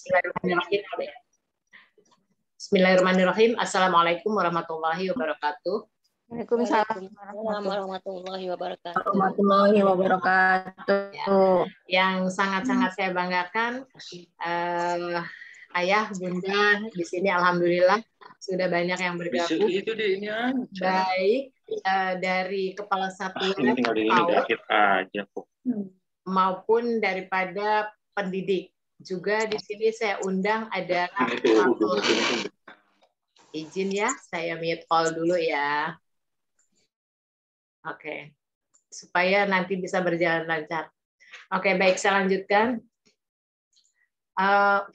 Bismillahirrahmanirrahim. Bismillahirrahmanirrahim. Assalamualaikum warahmatullahi wabarakatuh. Waalaikumsalam warahmatullahi wabarakatuh. Warahmatullahi wabarakatuh. Yang sangat-sangat saya banggakan, ayah, bunda di sini alhamdulillah sudah banyak yang bergabung. Baik dari kepala satuan maupun daripada pendidik. Juga di sini saya undang adalah izin ya, saya mute all dulu ya. Oke, supaya nanti bisa berjalan lancar. Oke, baik, saya lanjutkan.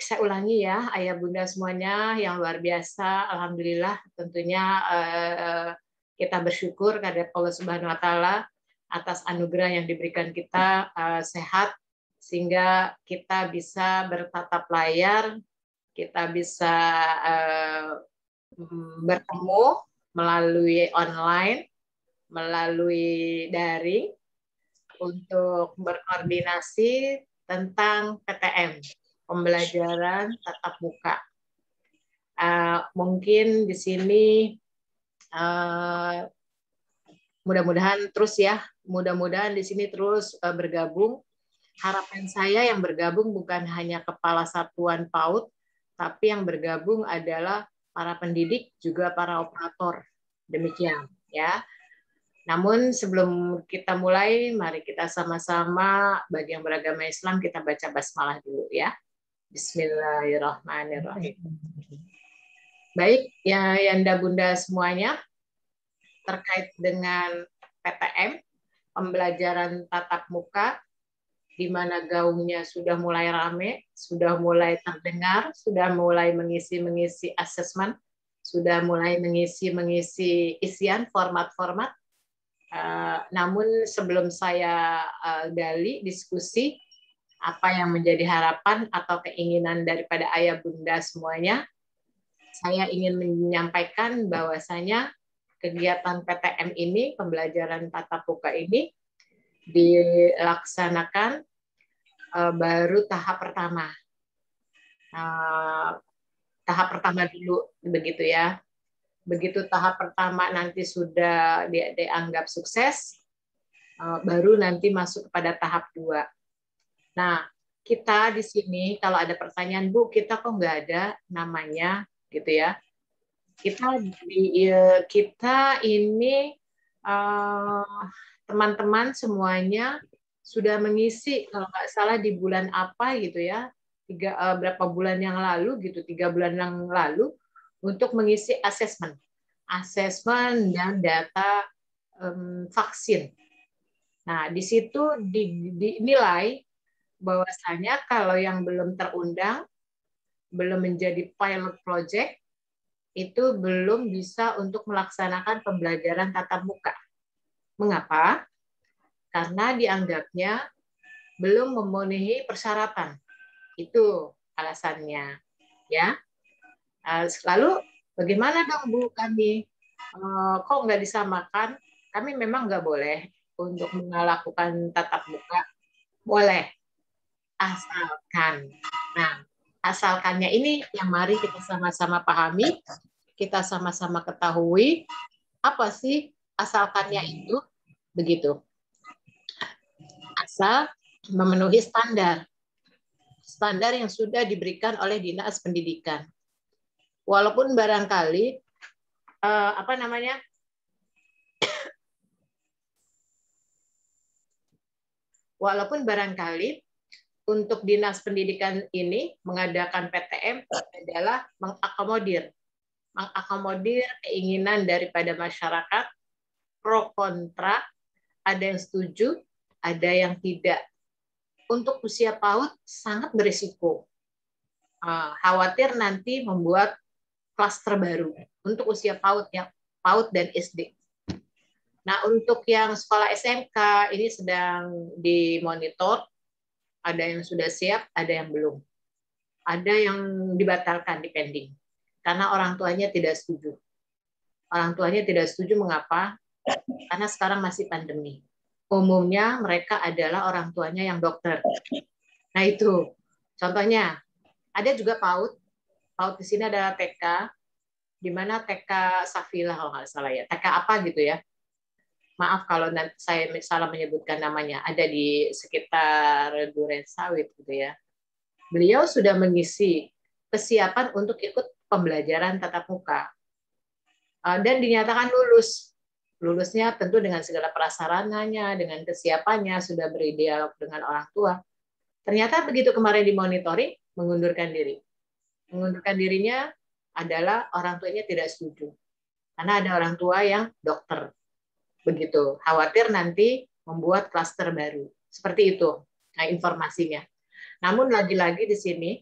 Saya ulangi ya, ayah bunda semuanya yang luar biasa. Alhamdulillah, tentunya kita bersyukur kepada Allah Subhanahu Wa Taala atas anugerah yang diberikan kita sehat, sehingga kita bisa bertatap layar, kita bisa bertemu melalui online, melalui daring untuk berkoordinasi tentang PTM, pembelajaran tatap muka. Mungkin di sini mudah-mudahan terus ya, mudah-mudahan di sini terus bergabung. Harapan saya yang bergabung bukan hanya kepala satuan PAUD, tapi yang bergabung adalah para pendidik, juga para operator. Demikian ya. Namun sebelum kita mulai, mari kita sama-sama bagi yang beragama Islam kita baca basmalah dulu ya. Bismillahirrahmanirrahim. Baik, ya Yanda Bunda semuanya, terkait dengan PTM, pembelajaran tatap muka, di mana gaungnya sudah mulai rame, sudah mulai terdengar, sudah mulai mengisi asesmen, sudah mulai mengisi isian format-format. Namun sebelum saya gali diskusi apa yang menjadi harapan atau keinginan daripada ayah bunda semuanya, saya ingin menyampaikan bahwasanya kegiatan PTM ini, pembelajaran tatap muka ini dilaksanakan baru tahap pertama. Tahap pertama dulu begitu ya. Begitu tahap pertama nanti sudah dianggap sukses, baru nanti masuk kepada tahap 2. Nah, kita di sini kalau ada pertanyaan, Bu, kita kok nggak ada namanya gitu ya. Kita ini teman-teman semuanya sudah mengisi kalau nggak salah di bulan apa gitu ya, berapa bulan yang lalu gitu, 3 bulan yang lalu, untuk mengisi asesmen dan data vaksin. Nah, di situ dinilai bahwasanya kalau yang belum terundang, belum menjadi pilot project, itu belum bisa untuk melaksanakan pembelajaran tatap muka. Mengapa? Karena dianggapnya belum memenuhi persyaratan. Itu alasannya. Ya. Lalu bagaimana dong Bu kami? Kok nggak disamakan? Kami memang nggak boleh untuk melakukan tatap muka. Boleh. Asalkan. Nah, asalkannya ini yang mari kita sama-sama pahami, kita sama-sama ketahui apa sih asalkannya itu, begitu. Asal memenuhi standar yang sudah diberikan oleh Dinas Pendidikan. Walaupun barangkali untuk Dinas Pendidikan ini mengadakan PTM adalah mengakomodir keinginan daripada masyarakat, pro kontra, ada yang setuju, ada yang tidak. Untuk usia PAUD sangat berisiko. Khawatir nanti membuat klaster baru untuk usia PAUD dan SD. Nah, untuk yang sekolah SMK ini sedang dimonitor, ada yang sudah siap, ada yang belum. Ada yang dibatalkan, dipending. Karena orang tuanya tidak setuju. Orang tuanya tidak setuju mengapa? Karena sekarang masih pandemi. Umumnya mereka adalah orang tuanya yang dokter. Nah itu, contohnya Ada juga PAUD. PAUD di sini adalah TK, di mana TK Safila kalau nggak salah ya. TK apa gitu ya. Maaf kalau nanti saya salah menyebutkan namanya. Ada di sekitar Duren Sawit gitu ya. Beliau sudah mengisi kesiapan untuk ikut pembelajaran tatap muka. Dan dinyatakan lulus. Lulusnya tentu dengan segala prasarananya, dengan kesiapannya, sudah berdialog dengan orang tua. Ternyata begitu kemarin dimonitoring, mengundurkan diri. Mengundurkan dirinya adalah orang tuanya tidak setuju. Karena ada orang tua yang dokter. Begitu. Khawatir nanti membuat klaster baru. Seperti itu informasinya. Namun lagi-lagi di sini,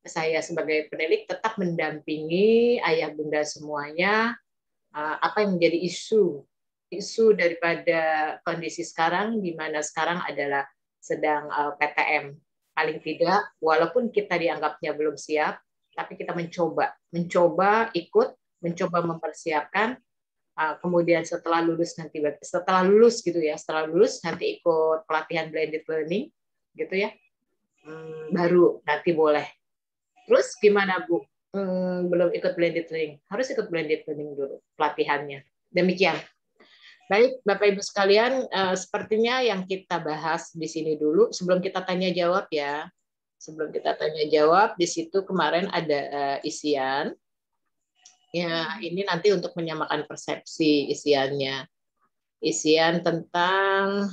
saya sebagai pendidik tetap mendampingi ayah bunda semuanya, apa yang menjadi isu daripada kondisi sekarang, di mana sekarang adalah sedang PTM. Paling tidak, walaupun kita dianggapnya belum siap, tapi kita mencoba ikut, mencoba mempersiapkan. Kemudian setelah lulus setelah lulus nanti ikut pelatihan blended learning, gitu ya. Baru nanti boleh. Terus gimana Bu? Belum ikut blended learning, harus ikut blended learning dulu pelatihannya. Demikian. Baik, Bapak Ibu sekalian, sepertinya yang kita bahas di sini dulu sebelum kita tanya jawab ya. Sebelum kita tanya jawab, di situ kemarin ada isian. Ya, ini nanti untuk menyamakan persepsi isiannya. Isian tentang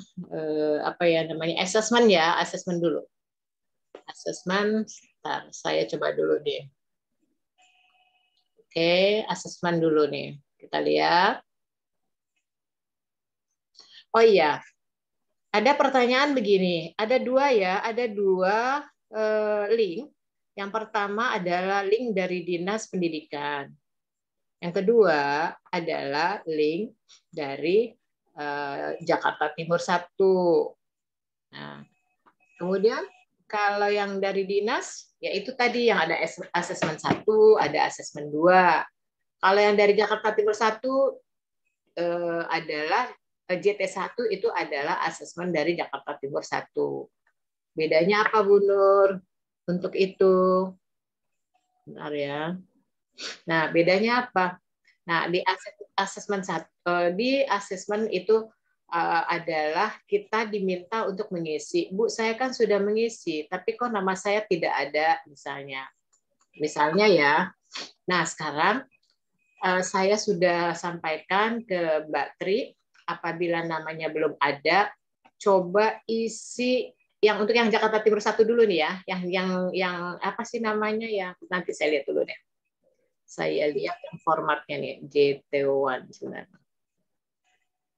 apa ya namanya? Assessment ya, assessment dulu. Assessment, saya coba dulu deh. Oke, assessment dulu nih. Kita lihat. Oh iya, ada pertanyaan begini. Ada dua link. Yang pertama adalah link dari Dinas Pendidikan. Yang kedua adalah link dari Jakarta Timur 1. Nah, kemudian kalau yang dari dinas, yaitu tadi yang ada asesmen 1, ada asesmen 2. Kalau yang dari Jakarta Timur 1 adalah JT1 itu adalah asesmen dari Jakarta Timur 1. Bedanya apa, Bu Nur? Untuk itu. Bentar ya. Nah, bedanya apa? Nah, di asesmen itu adalah kita diminta untuk mengisi. Bu, saya kan sudah mengisi, tapi kok nama saya tidak ada misalnya. Misalnya ya. Nah, sekarang saya sudah sampaikan ke Mbak Tri, apabila namanya belum ada, coba isi yang untuk yang Jakarta Timur 1 dulu nih ya. Yang apa sih namanya ya? Nanti saya lihat dulu deh. Saya lihat yang formatnya nih, JT1 sebenarnya.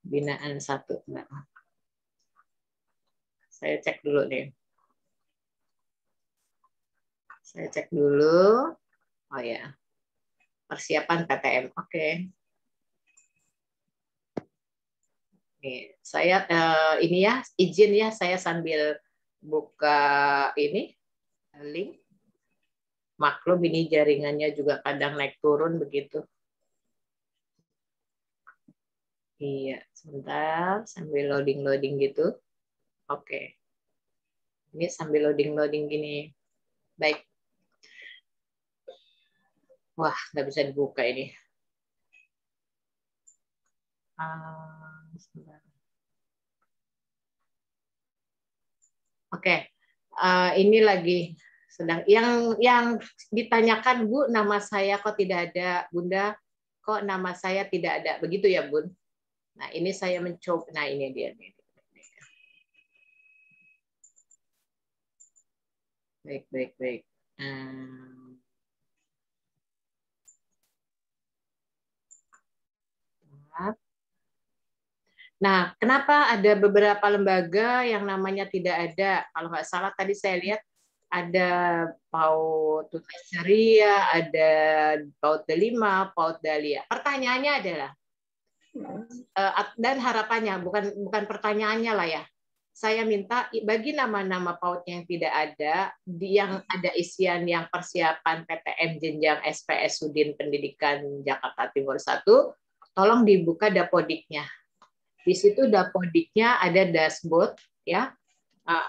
Binaan 1. Saya cek dulu nih. Saya cek dulu. Oh ya. Persiapan PTM. Oke. Nih, saya ini ya, izin ya saya sambil buka ini link. Maklum ini jaringannya juga kadang naik turun begitu. Iya, sebentar sambil loading gitu. Oke. Ini sambil loading gini. Baik. Wah, nggak bisa dibuka ini. Oke. Ini lagi sedang yang ditanyakan, Bu, nama saya kok tidak ada, Bunda, kok nama saya tidak ada, begitu ya, Bun? Nah, ini saya mencoba. Nah, ini dia. Baik. Nah, kenapa ada beberapa lembaga yang namanya tidak ada? Kalau nggak salah tadi saya lihat ada PAUD Tunaseria, ada PAUD Delima, PAUD Dahlia. Pertanyaannya adalah, dan harapannya, bukan pertanyaannya lah ya, saya minta bagi nama-nama PAUD yang tidak ada, yang ada isian yang persiapan PTM jenjang SPS Sudin Pendidikan Jakarta Timur 1, tolong dibuka dapodiknya. Di situ dapodiknya ada dashboard ya,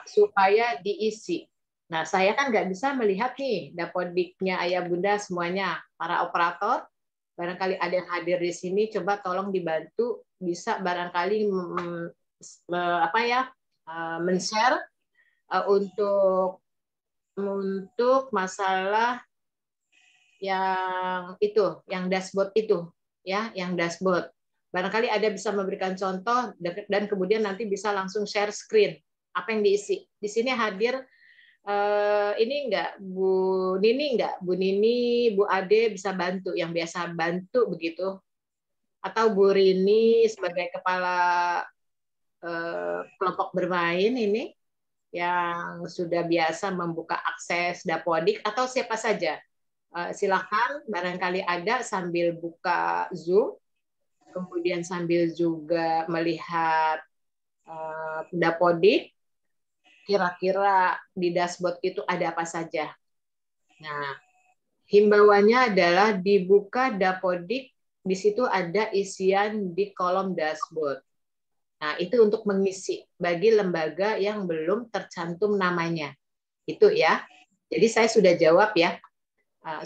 supaya diisi. Nah, saya kan nggak bisa melihat nih dapodiknya ayah bunda semuanya. Para operator, barangkali ada yang hadir di sini, coba tolong dibantu bisa barangkali apa ya, men-share untuk masalah yang dashboard itu, ya, yang dashboard. Barangkali ada bisa memberikan contoh dan kemudian nanti bisa langsung share screen apa yang diisi. Di sini hadir ini enggak Bu Nini, Bu Nini, Bu Ade bisa bantu, yang biasa bantu begitu, atau Bu Rini sebagai kepala kelompok bermain ini yang sudah biasa membuka akses Dapodik, atau siapa saja. Silakan, barangkali ada sambil buka Zoom, kemudian sambil juga melihat Dapodik, kira-kira di dashboard itu ada apa saja. Nah, himbauannya adalah dibuka Dapodik, di situ ada isian di kolom dashboard. Nah, itu untuk mengisi bagi lembaga yang belum tercantum namanya. Itu ya. Jadi saya sudah jawab ya.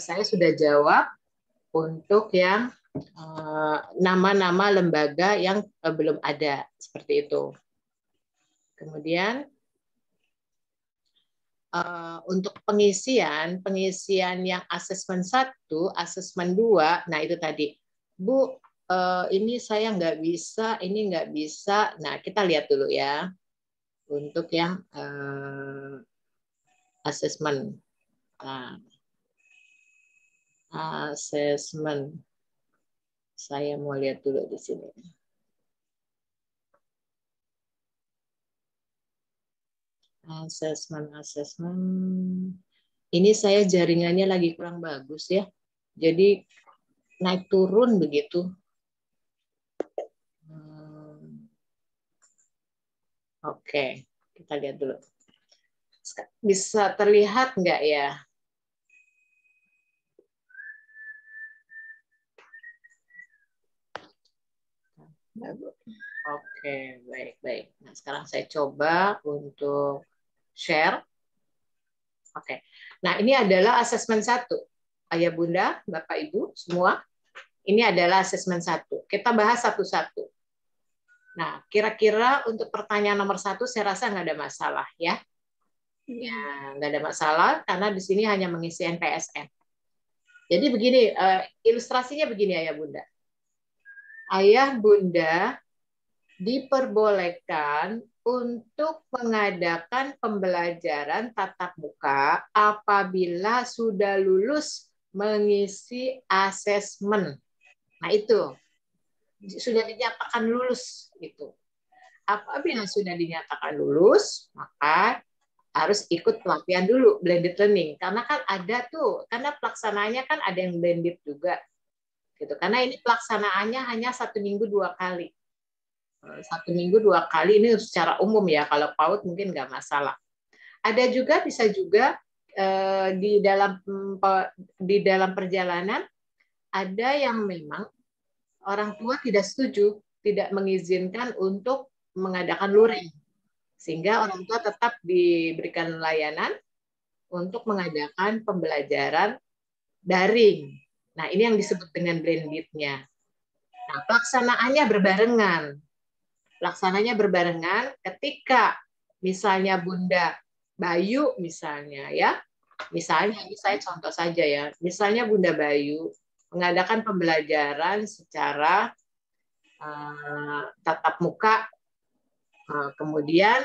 Saya sudah jawab untuk yang nama-nama lembaga yang belum ada, seperti itu. Kemudian untuk pengisian yang asesmen 1, asesmen 2, nah itu tadi. Bu, ini saya nggak bisa, ini nggak bisa. Nah, kita lihat dulu ya. Untuk yang asesmen. Asesmen. Saya mau lihat dulu di sini. Asesmen. Ini saya jaringannya lagi kurang bagus ya. Jadi naik turun begitu. Oke, kita lihat dulu. Bisa terlihat nggak ya? Oke, baik. Nah, sekarang saya coba untuk share. Oke. Nah, ini adalah asesmen 1. Ayah Bunda, Bapak Ibu semua, ini adalah asesmen 1. Kita bahas satu-satu. Nah, kira-kira untuk pertanyaan nomor 1 saya rasa nggak ada masalah ya. Ya, nggak ada masalah karena di sini hanya mengisi NPSN. Jadi begini, ilustrasinya begini Ayah Bunda. Ayah Bunda diperbolehkan untuk mengadakan pembelajaran tatap muka apabila sudah lulus mengisi asesmen. Nah, itu sudah dinyatakan lulus itu. Apabila sudah dinyatakan lulus, maka harus ikut pelatihan dulu, blended learning. Karena kan ada tuh, karena pelaksanaannya kan ada yang blended juga. Gitu. Karena ini pelaksanaannya hanya 1 minggu 2 kali. 1 minggu 2 kali ini secara umum ya, kalau PAUD mungkin nggak masalah. Ada juga, bisa juga di dalam perjalanan ada yang memang orang tua tidak setuju, tidak mengizinkan untuk mengadakan luring. Sehingga orang tua tetap diberikan layanan untuk mengadakan pembelajaran daring. Nah, ini yang disebut dengan blended-nya. Nah, pelaksanaannya berbarengan. Pelaksananya berbarengan ketika misalnya Bunda Bayu misalnya ya. Misalnya, ini saya contoh saja ya. Misalnya Bunda Bayu mengadakan pembelajaran secara tatap muka, kemudian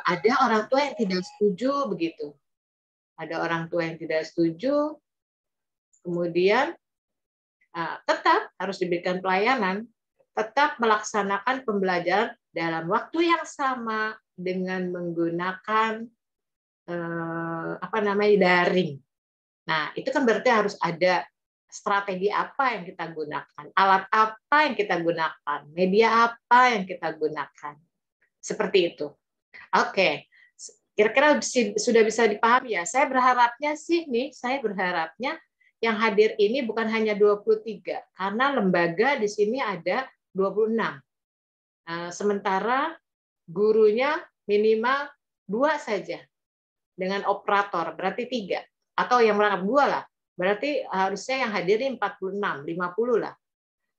ada orang tua yang tidak setuju begitu. Ada orang tua yang tidak setuju, kemudian tetap harus diberikan pelayanan, tetap melaksanakan pembelajaran dalam waktu yang sama dengan menggunakan daring. Nah, itu kan berarti harus ada strategi apa yang kita gunakan, alat apa yang kita gunakan, media apa yang kita gunakan. Seperti itu. Oke. Kira-kira sudah bisa dipahami ya. Saya berharapnya yang hadir ini bukan hanya 23, karena lembaga di sini ada 26. Sementara gurunya minimal 2 saja. dengan operator, berarti 3. Atau yang merangkap 2 lah. Berarti harusnya yang hadir ini 46, 50 lah.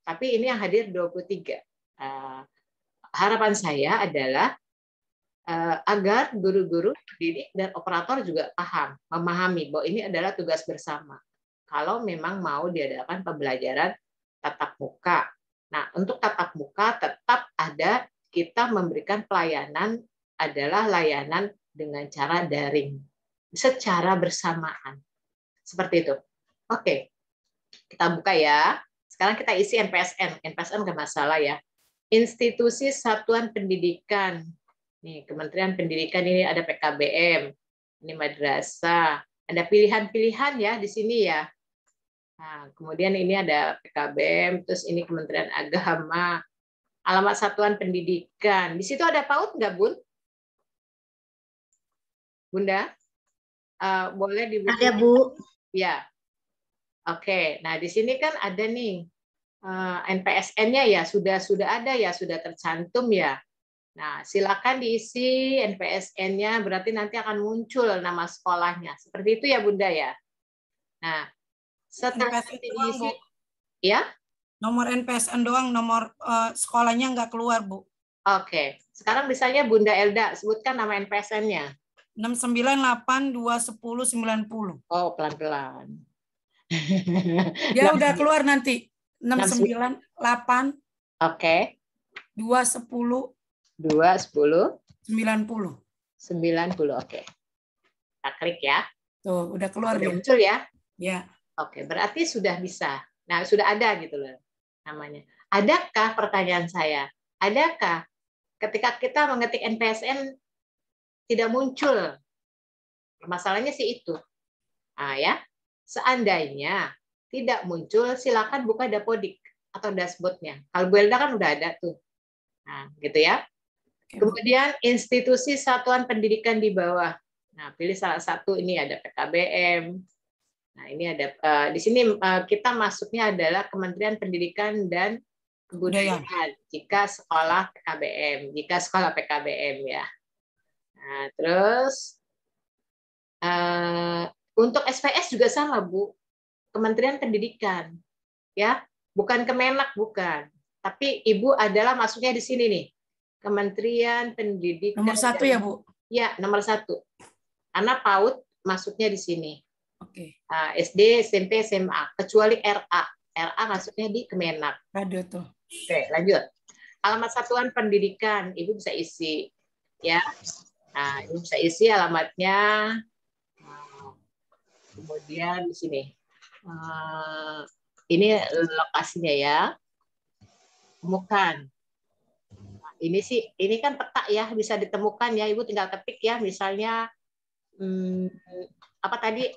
Tapi ini yang hadir 23. Harapan saya adalah agar guru-guru, pendidik, dan operator juga paham, memahami bahwa ini adalah tugas bersama. Kalau memang mau diadakan pembelajaran tatap muka. Nah, untuk tatap muka tetap ada, kita memberikan pelayanan adalah layanan dengan cara daring, secara bersamaan. Seperti itu. Oke, kita buka ya. Sekarang kita isi NPSN. NPSN nggak masalah ya. Institusi Satuan Pendidikan. Nih, Kementerian Pendidikan ini ada PKBM, ini madrasah, ada pilihan-pilihan ya di sini ya. Nah, kemudian ini ada PKBM, terus ini Kementerian Agama, alamat Satuan Pendidikan. Di situ ada PAUD nggak, Bun? Bunda? Boleh dibuka? Ada, Bu. Ya. Oke, nah di sini kan ada nih NPSN-nya ya, sudah ada ya, sudah tercantum ya. Nah, silakan diisi NPSN-nya, berarti nanti akan muncul nama sekolahnya. Seperti itu ya, Bunda ya. Nah, setelah NPSN doang, diisi, Bu. ya. Nomor NPSN doang, nomor sekolahnya nggak keluar, Bu. Oke, sekarang misalnya Bunda Elda, sebutkan nama NPSN-nya. 698211090. Oh, pelan-pelan. Dia udah keluar nanti. 698 Oke. 210 210 90. 90. Oke. Kita klik ya. Tuh, udah keluar Udah dia. muncul ya? Ya. Oke, berarti sudah bisa. Nah, sudah ada gitu loh namanya. Adakah, pertanyaan saya, adakah ketika kita mengetik NPSN tidak muncul? Masalahnya sih itu. Nah, ya. Seandainya tidak muncul, silakan buka Dapodik atau dashboard-nya. Kalau Bu Elda kan udah ada tuh. Nah, gitu ya. Kemudian institusi satuan pendidikan di bawah. Nah, pilih salah satu, ini ada PKBM. Nah, ini ada di sini kita masuknya adalah Kementerian Pendidikan dan Kebudayaan. Jika sekolah PKBM, ya. Nah, terus untuk SPS juga sama, Bu. Kementerian Pendidikan, ya, bukan Kemenak, bukan. Tapi Ibu adalah masuknya di sini nih. Kementerian Pendidikan. Nomor 1 ya, Bu? Ya, nomor 1. Karena PAUD masuknya di sini. Oke. SD, SMP, SMA. Kecuali RA. RA masuknya di Kemenak. Ada tuh. Oke, lanjut. Alamat Satuan Pendidikan. Ibu bisa isi. Ya. Nah, Ibu bisa isi alamatnya. Kemudian di sini. Ini lokasinya ya. Temukan. Ini kan peta ya, bisa ditemukan ya. Ibu tinggal ketik ya, misalnya apa tadi?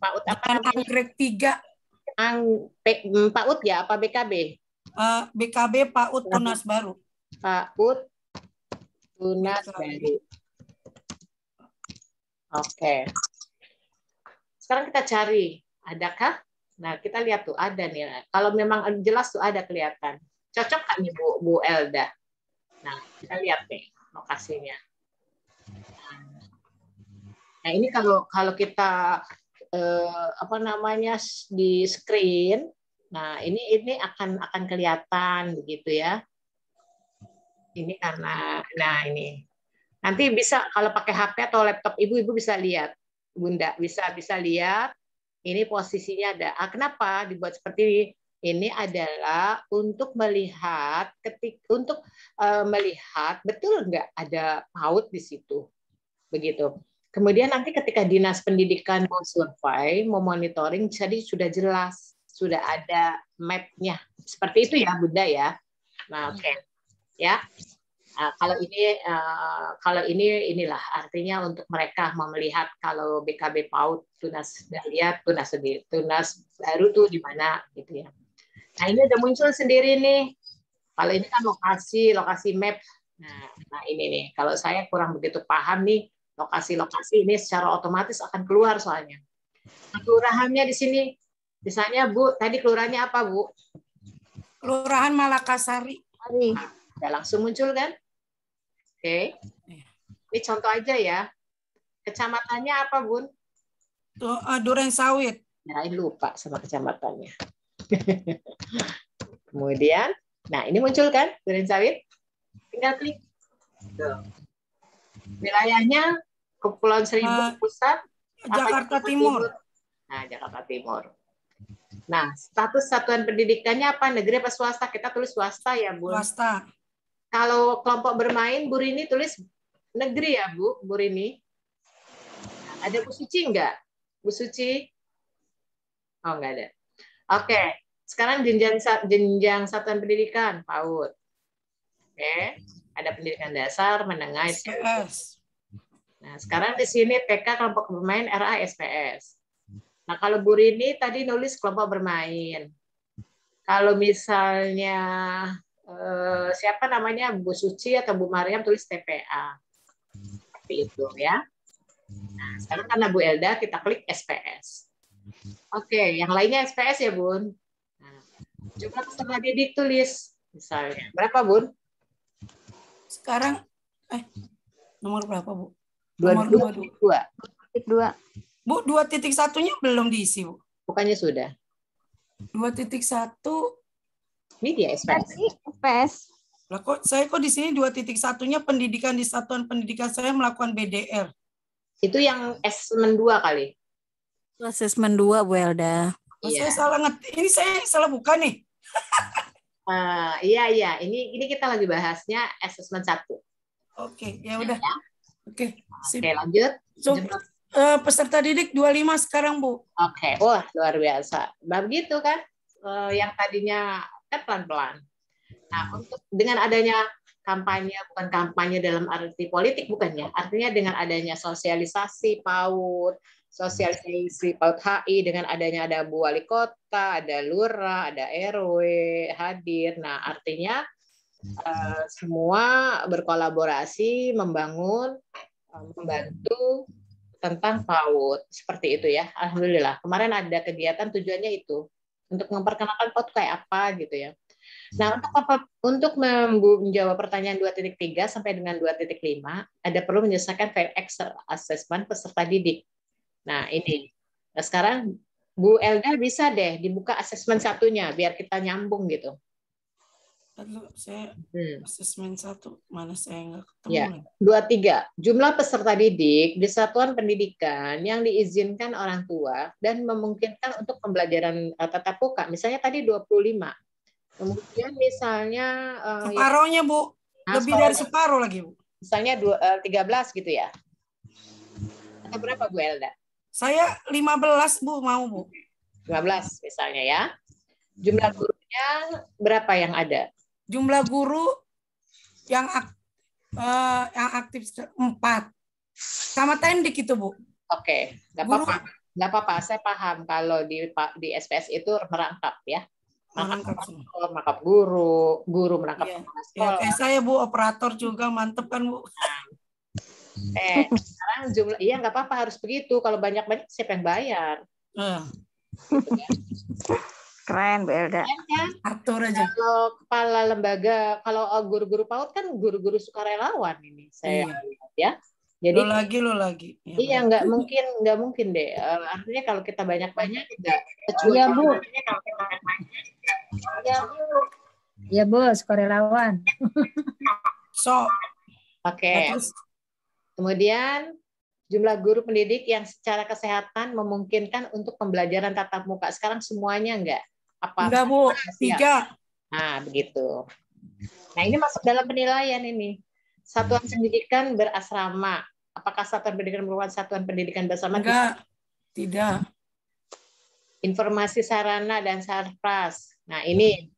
PAUD apa namanya? Anggrek 3. PAUD ya, apa BKB? BKB PAUD Tunas Baru. PAUD Tunas Baru. Oke. Sekarang kita cari, adakah? Nah, kita lihat tuh ada nih. Kalau memang jelas tuh ada kelihatan. Cocok nggak nih Bu Elda? Nah, kita lihat nih lokasinya. Nah, ini kalau kita apa namanya di screen, nah ini akan kelihatan begitu ya. Ini karena, nah ini nanti bisa kalau pakai HP atau laptop ibu bisa lihat, Bunda bisa lihat. Ini posisinya ada. Kenapa dibuat seperti ini? Ini adalah untuk melihat melihat betul nggak ada PAUD di situ, begitu. Kemudian nanti ketika Dinas Pendidikan mau survei, mau monitoring, jadi sudah jelas, sudah ada map-nya. Seperti itu ya, Bunda ya. Nah, oke. Ya. Nah, kalau ini inilah artinya untuk mereka mau melihat kalau BKB PAUD Tunas lihat Tunas baru tuh di mana gitu ya. Nah, ini udah muncul sendiri nih. Kalau ini kan lokasi map. Nah ini nih. Kalau saya kurang begitu paham nih lokasi-lokasi ini secara otomatis akan keluar soalnya. Kelurahannya di sini. Misalnya Bu, tadi kelurahannya apa Bu? Kelurahan Malakasari. Udah langsung muncul kan? Oke. Ini contoh aja ya. Kecamatannya apa, Bun? Durensawit. Kirain lupa sama kecamatannya. Kemudian, nah ini muncul kan Durensawit? Tinggal klik. Tuh. Wilayahnya Kepulauan Seribu Pusat, Jakarta Timur. Nah, Jakarta Timur. Nah, status satuan pendidikannya apa? Negeri apa swasta? Kita tulis swasta ya, Bu. Swasta. Kalau kelompok bermain, Bu Rini tulis negeri ya, Bu Rini. Ada Bu Suci enggak? Bu Suci? Oh, enggak ada. Oke. Sekarang jenjang satuan pendidikan, PAUD. Oke. Ada pendidikan dasar, menengah, SPS. Nah, sekarang di sini TK kelompok bermain RA SPS. Nah, kalau Bu Rini tadi nulis kelompok bermain. Kalau misalnya siapa namanya Bu Suci atau Bu Mariam tulis TPA. Seperti itu ya. Nah, sekarang karena Bu Elda kita klik SPS. Oke, yang lainnya SPS ya, Bun. Nah, jumlah peserta didik tulis misalnya. Berapa, Bun? Sekarang nomor berapa, Bu? 22. 2. Bu, 2.1-nya belum diisi, Bu. Bukannya sudah. 2.1. Ini dia SPS. SPS. Lah kok saya di sini 2.1-nya pendidikan di satuan pendidikan saya melakukan BDR. Itu yang asesmen 2 kali. Asesmen 2, Bu Elda. Saya salah ngetik. Ini saya salah buka nih. Iya. Ini kita lagi bahasnya asesmen 1. Oke, ya udah. Oke, sip. Oke, lanjut. So, peserta didik 25 sekarang, Bu. Oke, wah luar biasa. Begitu kan? Yang tadinya kan pelan-pelan. Nah, dengan adanya kampanye, bukan kampanye dalam arti politik, bukan ya. Artinya dengan adanya sosialisasi PAUD, sosialisasi PAUD HI, dengan adanya ada Bu Wali Kota, ada Lurah, ada RW hadir. Nah, artinya semua berkolaborasi membangun, membantu tentang PAUD seperti itu ya. Alhamdulillah kemarin ada kegiatan tujuannya itu untuk memperkenalkan PAUD kayak apa gitu ya. Nah, untuk menjawab pertanyaan 2.3 sampai dengan 2.5 ada perlu menyelesaikan file Excel assessment peserta didik. Nah, ini. Nah, sekarang Bu Elda bisa deh dibuka asesmen satunya biar kita nyambung gitu. Lalu saya asesmen 1 mana saya nggak ketemu. Ya, 23. Jumlah peserta didik di satuan pendidikan yang diizinkan orang tua dan memungkinkan untuk pembelajaran tatap muka. Misalnya tadi 25. Kemudian misalnya separohnya, Bu. Lebih dari separuh lagi, Bu. Misalnya 13 gitu ya. Atau berapa, Bu Elda? Saya 15, Bu, mau, Bu. 15 misalnya ya. Jumlah gurunya berapa yang ada? Jumlah guru yang aktif 4. Sama tendik itu, Bu. Oke, nggak apa-apa. Nggak apa-apa, saya paham kalau di SPS itu merangkap ya. Merangkap guru merangkap sekolah. Kayak saya, Bu, operator juga mantep kan, Bu. Sekarang jumlah, iya nggak apa-apa harus begitu. Kalau banyak-banyak siapa yang bayar? Gitu kan? Keren, Bu Elda. Atur aja. Kalau kepala lembaga, kalau guru-guru PAUD kan guru-guru sukarelawan ini saya lihat ya. Jadi lo lagi. Iya nggak mungkin deh. Artinya kalau kita banyak-banyak nggak. Iya, Bu. Iya, Bu, sukarelawan. Oke. Kemudian jumlah guru pendidik yang secara kesehatan memungkinkan untuk pembelajaran tatap muka. Sekarang semuanya enggak? Enggak, Bu. 3. Nah, begitu. Nah, ini masuk dalam penilaian ini. Satuan pendidikan berasrama. Apakah satuan pendidikan merupakan satuan pendidikan bersama? Enggak. Tidak. Informasi sarana dan sarpras. Nah, ini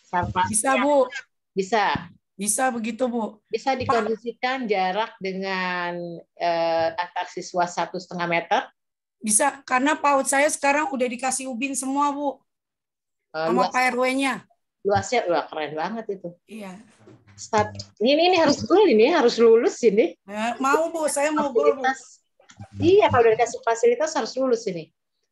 sarpras. Bisa, Bu. Bisa. Bisa begitu, Bu. Bisa dikondisikan jarak dengan antar siswa 1,5 meter? Bisa, karena PAUD saya sekarang udah dikasih ubin semua, Bu. Sama Pak RW-nya. Luasnya keren banget itu. Iya. Ini harus lulus ini. Mau, Bu, saya mau gol, Bu. Iya, kalau udah dikasih fasilitas harus lulus ini.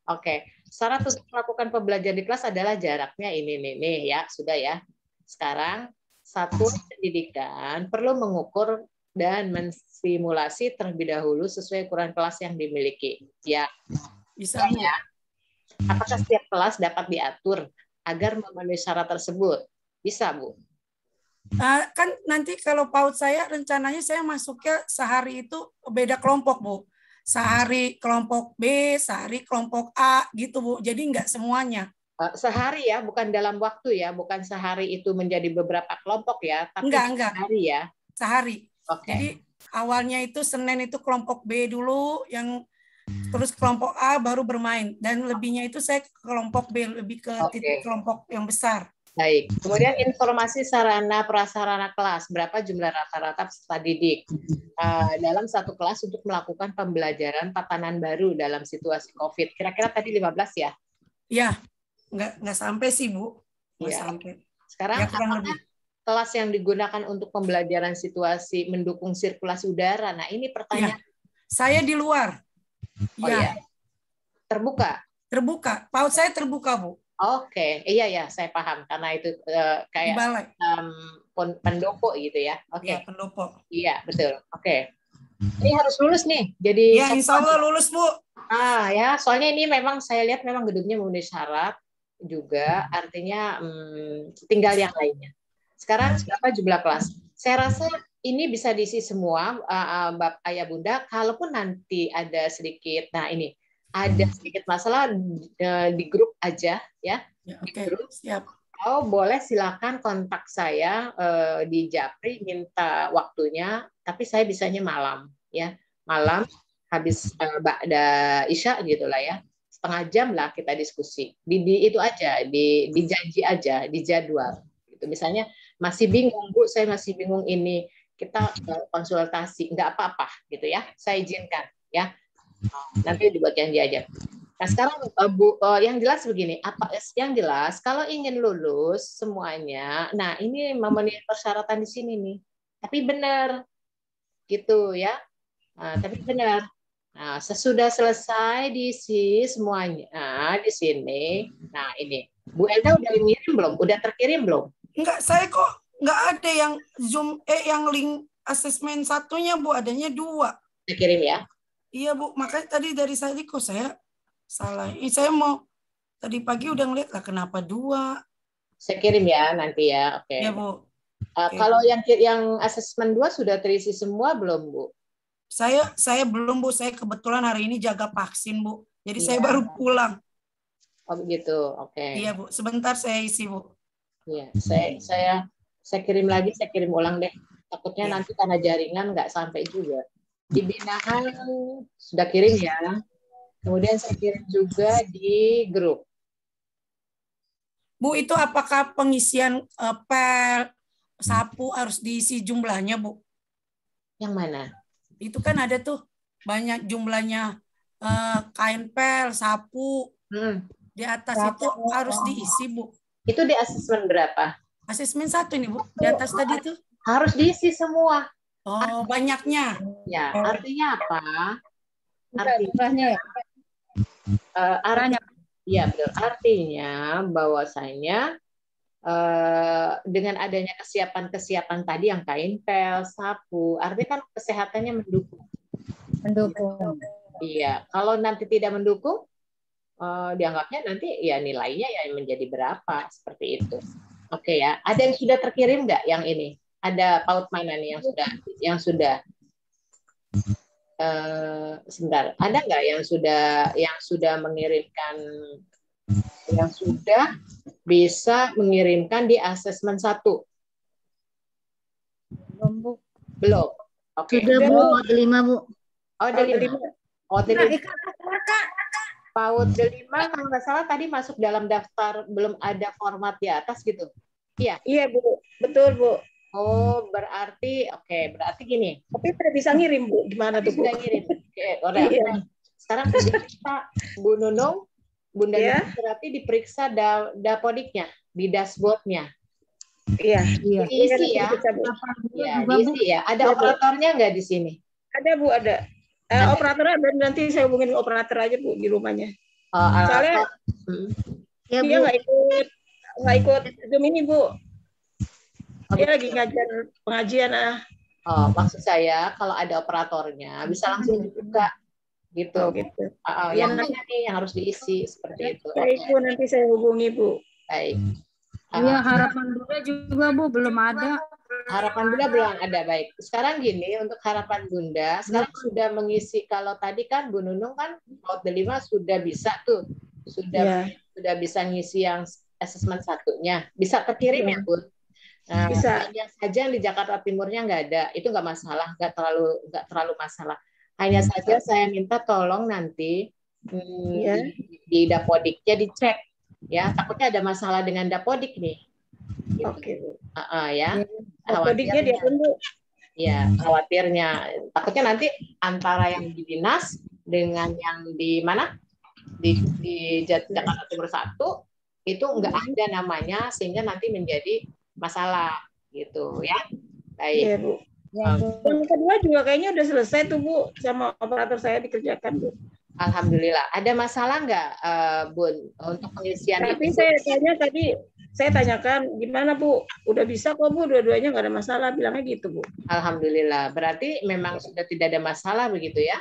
Oke. Syarat untuk melakukan pembelajaran di kelas adalah jaraknya ini ya, sudah ya. Sekarang satuan pendidikan perlu mengukur dan mensimulasi terlebih dahulu sesuai ukuran kelas yang dimiliki. Ya, Bisa, Bu. ya. Apakah setiap kelas dapat diatur agar memenuhi syarat tersebut? Bisa, Bu. Kan nanti kalau PAUD saya rencananya saya masuknya sehari itu beda kelompok, Bu. Sehari kelompok B, sehari kelompok A gitu, Bu. Jadi nggak semuanya. Sehari ya, bukan dalam waktu ya, bukan sehari itu menjadi beberapa kelompok ya, tapi Enggak. sehari ya. Sehari. Oke. Jadi awalnya itu Senin itu kelompok B dulu, yang terus kelompok A baru bermain, dan lebihnya itu saya ke kelompok B, lebih ke titik kelompok yang besar. Baik. Kemudian informasi sarana prasarana kelas, berapa jumlah rata-rata peserta didik dalam satu kelas untuk melakukan pembelajaran tatanan baru dalam situasi COVID. Kira-kira tadi 15 ya? Ya, nggak sampai sih, Bu. Nggak Ya. sampai. Sekarang Ya, kurang lebih. kelas yang digunakan untuk pembelajaran situasi mendukung sirkulasi udara. Nah, ini pertanyaan. Ya. Saya di luar. Oh ya. Terbuka. Terbuka. PAUD saya terbuka, Bu. Oke, iya ya, saya paham karena itu kayak pendopo gitu ya. Oke. Ya, pendopo. Iya, betul. Oke. Ini harus lulus nih. Jadi ya, insya Allah lulus, Bu. Ya, soalnya ini memang saya lihat memang gedungnya memenuhi syarat juga, artinya tinggal yang lainnya. Sekarang berapa jumlah kelas? Saya rasa ini bisa diisi semua, Bapak Ayah Bunda. Kalaupun nanti ada sedikit, nah ini ada sedikit masalah di grup aja ya. Oke, siap. Oh, boleh silakan kontak saya di Japri, minta waktunya, tapi saya bisanya malam ya. Malam habis Ba'da Isya gitulah ya. Setengah jam lah kita diskusi. Di itu aja, di janji aja, di jadwal. Gitu. Misalnya masih bingung, Bu, saya masih bingung ini. Kita konsultasi, nggak apa-apa gitu ya. Saya izinkan ya. Nanti dibuat janji aja. Nah, sekarang Bu, yang jelas begini, yang jelas kalau ingin lulus semuanya, nah ini memenuhi persyaratan di sini nih. Tapi benar gitu ya. Nah, tapi benar. Nah, sesudah selesai diisi semuanya di sini. Nah, ini Bu Elda udah ngirim belum? Udah terkirim belum? Enggak, saya kok nggak ada yang Zoom yang link asesmen satunya, Bu, adanya 2. Saya kirim ya. Iya, Bu, makanya tadi dari saya kok saya salah. Saya mau tadi pagi udah ngeliat lah kenapa 2. Saya kirim ya nanti ya. Oke. Ya, Bu. Kalau yang asesmen 2 sudah terisi semua belum, Bu? Saya belum, Bu. Saya kebetulan hari ini jaga vaksin, Bu. Jadi saya baru pulang. Oh begitu. Oke. Iya, Bu. Sebentar saya isi, Bu. Iya, saya kirim lagi, saya kirim ulang deh. Takutnya nanti karena jaringan nggak sampai juga. Di binaan sudah kirim ya. Kemudian saya kirim juga di grup. Bu, itu apakah pengisian pel, sapu harus diisi jumlahnya, Bu? Yang mana? Itu kan ada tuh banyak jumlahnya, kain pel, sapu. Di atas itu harus diisi, Bu. Itu di asesmen berapa? Asesmen 1 ini, Bu. Di atas tadi tuh. Harus diisi semua. Oh, banyaknya. Ya, artinya apa? Artinya ya betul. Artinya bahwasanya dengan adanya kesiapan-kesiapan tadi yang kain pel, sapu, artinya kan kesehatannya mendukung. Iya, kalau nanti tidak mendukung, dianggapnya nanti ya nilainya yang menjadi berapa seperti itu. Oke ya. Ada yang sudah terkirim nggak yang ini? Ada PAUD mana nih yang sudah? Sebentar. Ada nggak yang sudah mengirimkan, yang sudah bisa mengirimkan di asesmen 1? Belum. Oke. Sudah, Bu. 5, Bu. Oh, ada 5. Oh, PAUD 5 kalau nggak salah tadi masuk dalam daftar, belum ada format di atas gitu. Iya. Iya, Bu. Betul, Bu. Oh, berarti berarti gini. Tapi tidak bisa ngirim, Bu. Gimana tuh, Bu? Sudah ngirim. Iya. Sekarang kita Bu Nunung, Bunda Nunung berarti diperiksa dapodiknya, di dashboardnya. Iya. Diisi ya. Iya, diisi ya. Ada operatornya nggak di sini? Ada, Bu, ada. Operatornya dan nanti saya hubungin operator aja, Bu, di rumahnya. Soalnya dia nggak ikut Zoom ini, Bu. Dia lagi ngajar pengajian. Oh, maksud saya kalau ada operatornya bisa langsung dibuka gitu. Oh, gitu. Yang mana nih yang harus diisi seperti itu. Baik, Bu, nanti saya hubungi, Bu. Baik. Iya, harapan Bunda juga Bu belum ada. Harapan Bunda belum ada. Baik. Sekarang gini, untuk harapan Bunda, sekarang sudah mengisi, kalau tadi kan Bu Nunung kan PAUD 5 sudah bisa tuh. Sudah bisa ngisi yang asesmen satunya. Bisa kekirim ya, Bu? Nah, bisa. hanya saja yang di Jakarta Timurnya nggak ada. Itu nggak masalah, nggak terlalu masalah. Hanya saja saya minta tolong nanti di Dapodiknya dicek. Ya, takutnya ada masalah dengan Dapodik nih. Gitu. Oke, Bu. Ya. Dapodiknya dia tunggu. Ya, khawatirnya. Takutnya nanti antara yang di dinas dengan yang di mana? Di Jakarta Timur 1 itu nggak ada namanya sehingga nanti menjadi masalah gitu ya. Baik. Iya, Bu. Yang kedua juga kayaknya udah selesai tuh, Bu, sama operator saya dikerjakan, Bu. Alhamdulillah. Ada masalah nggak, Bun, untuk pengisian Tapi itu? saya tanyakan gimana, Bu? Udah bisa kok, Bu, dua-duanya nggak ada masalah, bilangnya gitu, Bu. Alhamdulillah. Berarti memang sudah tidak ada masalah begitu ya?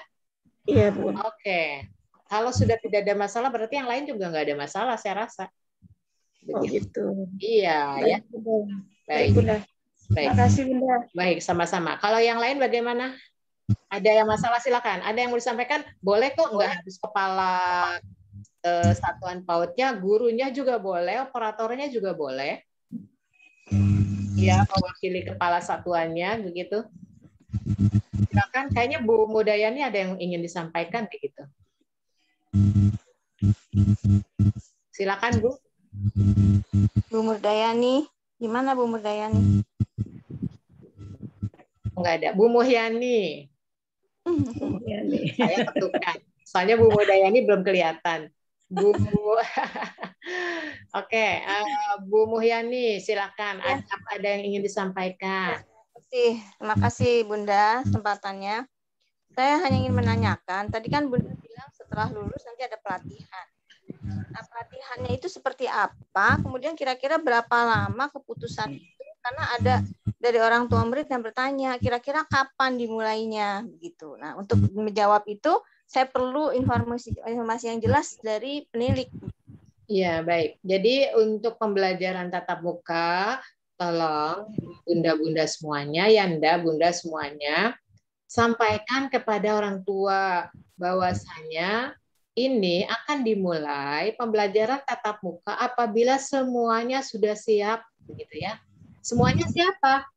Iya, Bu. Oke. Kalau sudah tidak ada masalah, berarti yang lain juga nggak ada masalah, saya rasa. Begitu. Oh, gitu. Iya, ya. Baik, Bunda. Baik. Terima kasih, Bunda. Baik, sama-sama. Kalau yang lain bagaimana? Ada yang masalah silakan. Ada yang mau disampaikan? Boleh kok, nggak harus kepala satuan PAUD-nya, gurunya juga boleh, operatornya juga boleh. Ya, mewakili kepala satuannya begitu. Silakan. Kayaknya Bu Mudayani ada yang ingin disampaikan begitu. Silakan, Bu. Bu Murdayani, gimana Bu Murdayani? Enggak ada. Bu Muhyani. Saya ketukan. Soalnya Bu Mudayani belum kelihatan. Oke, Bu Muhyani, silakan. Ya. Ada yang ingin disampaikan? Terima kasih Bunda kesempatannya. Saya hanya ingin menanyakan, tadi kan Bunda bilang setelah lulus nanti ada pelatihan. Nah, pelatihannya itu seperti apa? Kemudian kira-kira berapa lama keputusan itu? Karena ada dari orang tua murid yang bertanya, kira-kira kapan dimulainya? Begitu. Nah, untuk menjawab itu, saya perlu informasi yang jelas dari penilik. Iya, baik. Jadi untuk pembelajaran tatap muka, tolong bunda-bunda semuanya, Yanda, bunda semuanya, sampaikan kepada orang tua bahwasanya ini akan dimulai pembelajaran tatap muka apabila semuanya sudah siap, begitu ya. Semuanya siapa?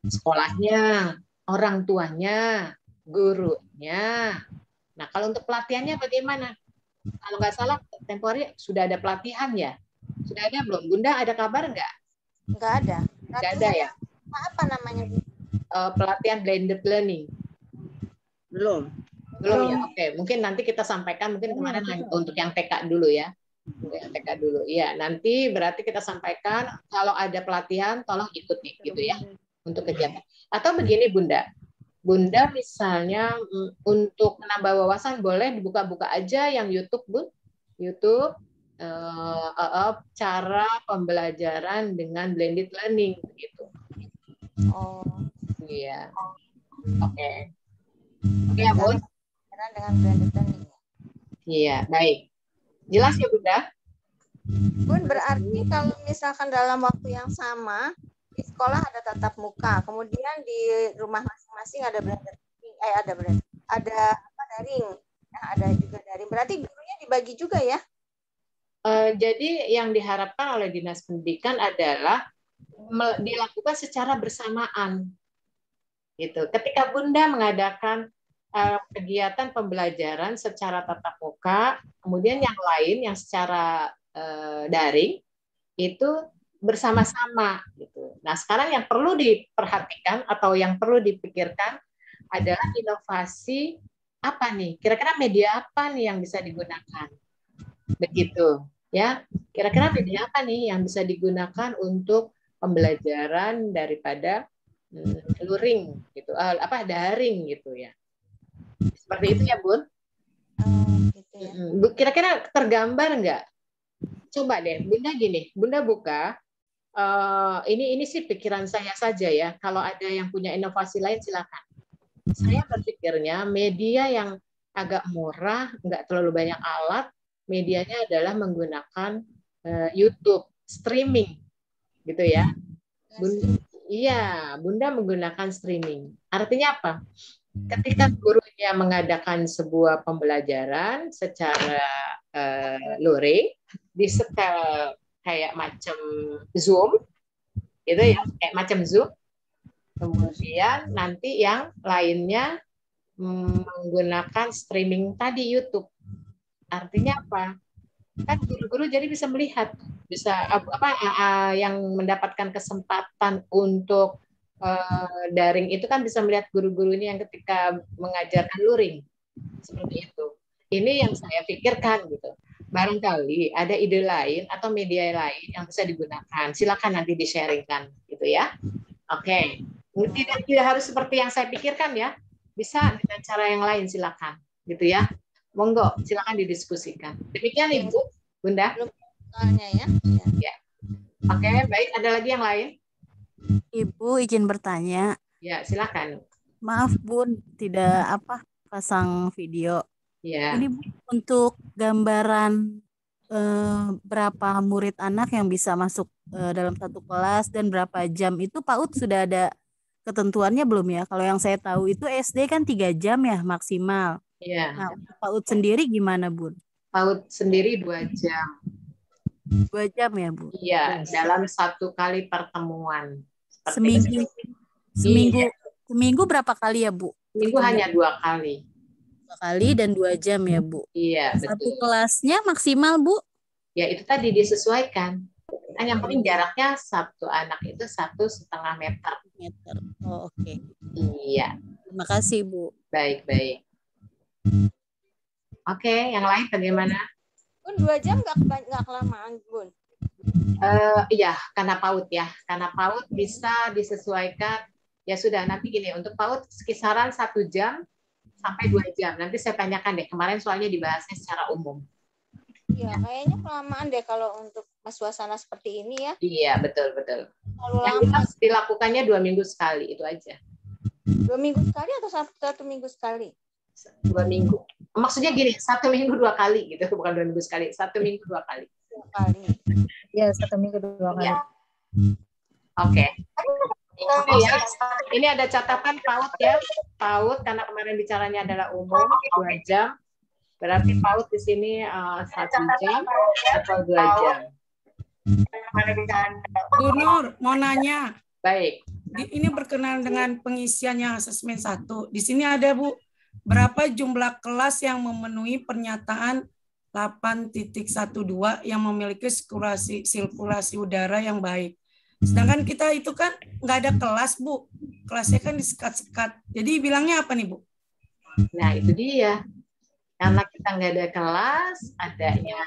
Sekolahnya, orang tuanya, gurunya. Nah, kalau untuk pelatihannya bagaimana? Kalau nggak salah, tempo hari sudah ada pelatihan ya? Sudah ada belum? Bunda ada kabar nggak? Nggak ada. Nggak ada ya? Apa namanya? Pelatihan blended learning. Belum ya? Oke. Mungkin nanti kita sampaikan, mungkin kemarin untuk yang TK dulu ya. Yang TK dulu. Iya, nanti berarti kita sampaikan kalau ada pelatihan tolong ikut nih gitu ya untuk kegiatan. Atau begini Bunda misalnya untuk menambah wawasan boleh dibuka-buka aja yang YouTube, Bun. YouTube cara pembelajaran dengan blended learning gitu. Oh. Iya. Oke. Oke ya, Bun. Dengan blended learning. Iya, baik. Jelas ya, Bunda? Bun, berarti kalau misalkan dalam waktu yang sama di sekolah ada tatap muka, kemudian di rumah masing-masing ada blended learning, ada daring. Nah, ada juga daring. Berarti gurunya dibagi juga ya? Jadi yang diharapkan oleh Dinas Pendidikan adalah dilakukan secara bersamaan. Gitu. Ketika Bunda mengadakan kegiatan pembelajaran secara tatap muka, kemudian yang lain yang secara daring itu bersama-sama gitu. Nah, sekarang yang perlu diperhatikan atau yang perlu dipikirkan adalah inovasi apa nih? Kira-kira media apa nih yang bisa digunakan? Begitu, ya. Kira-kira media apa nih yang bisa digunakan untuk pembelajaran daripada luring gitu. Daring gitu ya. Seperti itu ya, Bun? Gitu ya. Kira-kira tergambar nggak? Coba deh, Bunda gini, Bunda buka ini sih pikiran saya saja ya. Kalau ada yang punya inovasi lain silakan. Saya berpikirnya media yang agak murah, nggak terlalu banyak alat, medianya adalah menggunakan YouTube streaming, gitu ya. Bunda menggunakan streaming. Artinya apa? Ketika gurunya mengadakan sebuah pembelajaran secara luring, disetel kayak macam Zoom, gitu ya, kayak macam Zoom. Kemudian nanti yang lainnya menggunakan streaming tadi YouTube. Artinya apa? Kan guru-guru jadi bisa melihat, bisa yang mendapatkan kesempatan untuk daring itu kan bisa melihat guru-guru ini yang ketika mengajarkan luring seperti itu. Ini yang saya pikirkan gitu. Barangkali ada ide lain atau media lain yang bisa digunakan. Silakan nanti di-sharingkan gitu ya. Oke. Tidak harus seperti yang saya pikirkan ya. Bisa dengan cara yang lain silakan gitu ya. Monggo, silakan didiskusikan. Demikian Ibu, Bunda. Soalnya ya. Ya. Oke, baik. Ada lagi yang lain? Ibu izin bertanya. Ya, silakan. Maaf Bun, tidak pasang video. Ya. Ini untuk gambaran berapa murid anak yang bisa masuk dalam satu kelas dan berapa jam itu PAUD sudah ada ketentuannya belum ya? Kalau yang saya tahu itu SD kan 3 jam ya maksimal. Iya. Nah, untuk PAUD sendiri gimana, Bun? PAUD sendiri 2 jam. 2 jam ya, Bu? Iya, dalam 1 kali pertemuan. Seminggu berapa kali ya, Bu? Seminggu hanya 2 kali. 2 kali dan 2 jam ya, Bu? Iya, Satu betul. kelasnya maksimal, Bu? Ya, itu tadi disesuaikan. Kan yang paling jaraknya satu anak itu 1,5 meter. Oh, oke. Iya. Terima kasih, Bu. Baik. Oke, yang lain bagaimana? Bun, 2 jam nggak kelamaan, Bun? Iya, karena PAUD ya. Karena PAUD bisa disesuaikan. Ya sudah, nanti gini, untuk PAUD kisaran 1 jam sampai 2 jam. Nanti saya tanyakan deh, kemarin soalnya dibahasnya secara umum. Iya, kayaknya kelamaan deh kalau untuk suasana seperti ini ya. Iya, betul. Terlalu Yang lama. jelas dilakukannya 2 minggu sekali, itu aja. 2 minggu sekali atau 1 minggu sekali? 2 minggu. Maksudnya gini, 1 minggu 2 kali gitu, bukan 2 minggu sekali. 1 minggu 2 kali. 2 kali. Ya, 1 minggu 2 kali. Ya. Oke. Ya, ini ada catatan PAUD ya. PAUD karena kemarin bicaranya adalah umum 2 jam. Berarti PAUD di sini 1 jam atau 2 jam. Bu Nur, mau nanya. Baik. Ini berkenaan dengan pengisian yang asesmen 1. Di sini ada, Bu, berapa jumlah kelas yang memenuhi pernyataan 8.12 yang memiliki sirkulasi udara yang baik. Sedangkan kita itu kan nggak ada kelas, Bu. Kelasnya kan disekat-sekat. Jadi bilangnya apa nih, Bu? Nah, itu dia. Karena kita nggak ada kelas, adanya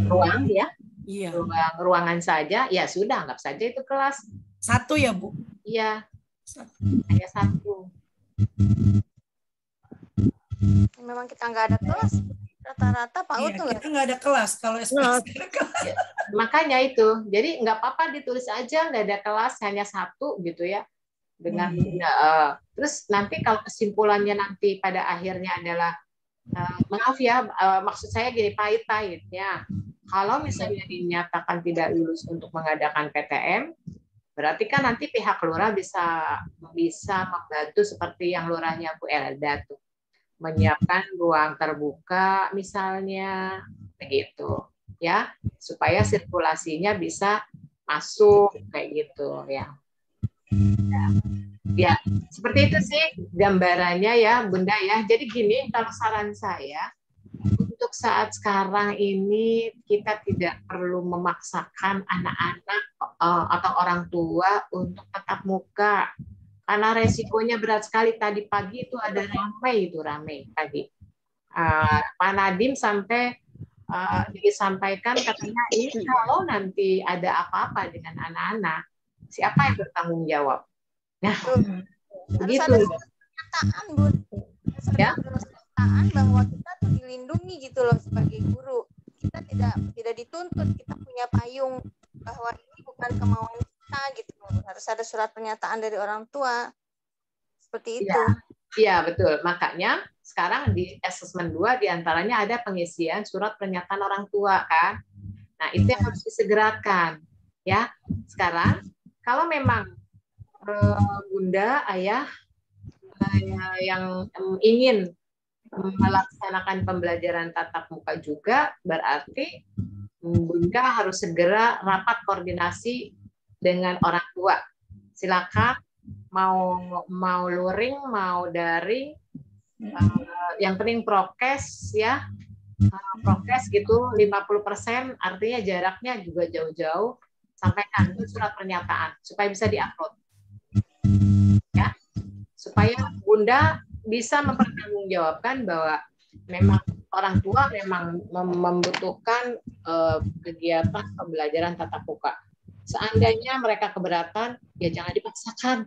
ruang ya. Iya. Ruangan saja, ya sudah, anggap saja itu kelas. 1 ya, Bu? Iya. Hanya 1. Memang kita nggak ada kelas. Rata-rata PAUD Iya, tuh kita nggak ada kelas. Kalau SPSD ada kelas. Ya, makanya itu. Jadi nggak apa-apa ditulis aja nggak ada kelas, hanya 1 gitu ya. Dengan terus nanti kalau kesimpulannya nanti pada akhirnya adalah maaf ya, maksud saya gini, pahit-pahitnya. Kalau misalnya dinyatakan tidak lulus untuk mengadakan PTM, berarti kan nanti pihak lurah bisa membantu seperti yang lurahnya Bu Elda tuh. Menyiapkan ruang terbuka misalnya begitu ya, supaya sirkulasinya bisa masuk kayak gitu ya. Ya, seperti itu sih gambarannya ya, Bunda ya. Jadi gini, kalau saran saya untuk saat sekarang ini kita tidak perlu memaksakan anak-anak atau orang tua untuk tatap muka. Karena resikonya berat sekali. Tadi pagi itu ada ramai pagi. Pak Nadiem sampai disampaikan katanya ini kalau nanti ada apa-apa dengan anak-anak, siapa yang bertanggung jawab? Nah, begitu. Harus ada pernyataan, Bun. Ya. Pernyataan bahwa kita tuh dilindungi gitu loh sebagai guru. Kita tidak dituntut, kita punya payung bahwa ini bukan kemauan kita gitu. Harus ada surat pernyataan dari orang tua. Seperti itu. Iya, betul. Makanya sekarang di asesmen 2 diantaranya ada pengisian surat pernyataan orang tua kan. Nah, itu yang harus disegerakan. Ya, sekarang kalau memang Bunda, Ayah yang ingin melaksanakan pembelajaran tatap muka juga, berarti Bunda harus segera rapat koordinasi dengan orang tua. Silakan mau luring, mau daring, yang penting prokes ya. Prokes gitu 50%, artinya jaraknya juga jauh-jauh, sampaikan surat pernyataan supaya bisa diupload. Ya. Supaya Bunda bisa mempertanggungjawabkan bahwa memang orang tua memang membutuhkan kegiatan pembelajaran tatap muka. Seandainya mereka keberatan, ya jangan dipaksakan.